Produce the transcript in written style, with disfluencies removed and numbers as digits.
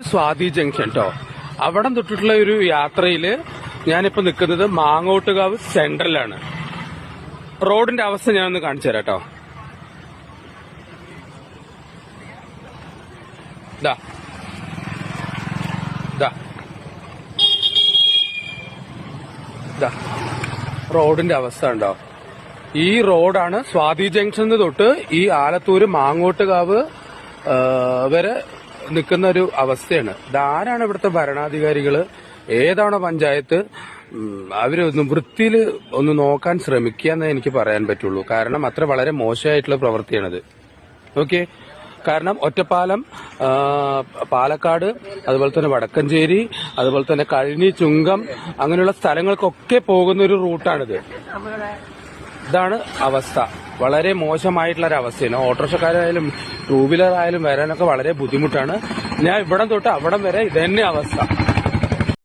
Swathi junction ട്ടോ. അവിടം തൊട്ടിട്ടുള്ള ഒരു യാത്രയില് ഞാനിപ്പോ നിൽക്കുന്നത് മാങ്ങോട്ടുകാവ് സെൻട്രലാണ്. റോഡിന്റെ അവസ്ഥ ഞാനൊന്ന് കാണിച്ചു തരാം കേട്ടോ. റോഡിന്റെ അവസ്ഥ ഉണ്ടോ? ഈ റോഡാണ് സ്വാതി ജംഗ്ഷനിൽ തൊട്ട് ഈ ആലത്തൂര് മാങ്ങോട്ടുകാവ് വരെ നിൽക്കുന്ന ഒരു അവസ്ഥയാണ്. ഇതാരാണ് ഇവിടുത്തെ ഭരണാധികാരികള്, ഏതാണ് പഞ്ചായത്ത്? അവരൊന്ന് വൃത്തിയിൽ ഒന്ന് നോക്കാൻ ശ്രമിക്കുക എന്നേ എനിക്ക് പറയാൻ പറ്റുള്ളൂ. കാരണം അത്ര വളരെ മോശമായിട്ടുള്ള പ്രവൃത്തിയാണിത്. ഓക്കെ, കാരണം ഒറ്റപ്പാലം, പാലക്കാട്, അതുപോലെ തന്നെ വടക്കഞ്ചേരി, അതുപോലെ തന്നെ കഴിഞ്ഞി, ചുങ്കം, അങ്ങനെയുള്ള സ്ഥലങ്ങൾക്കൊക്കെ പോകുന്ന ഒരു റൂട്ടാണിത്. ഇതാണ് അവസ്ഥ. വളരെ മോശമായിട്ടുള്ള ഒരു അവസ്ഥയാണ്. ഓട്ടോറിക്ഷക്കാരായാലും ടൂ വീലർ ആയാലും വരാനൊക്കെ വളരെ ബുദ്ധിമുട്ടാണ്. ഞാൻ ഇവിടം തൊട്ട് അവിടം വരെ ഇതന്നെ അവസ്ഥ.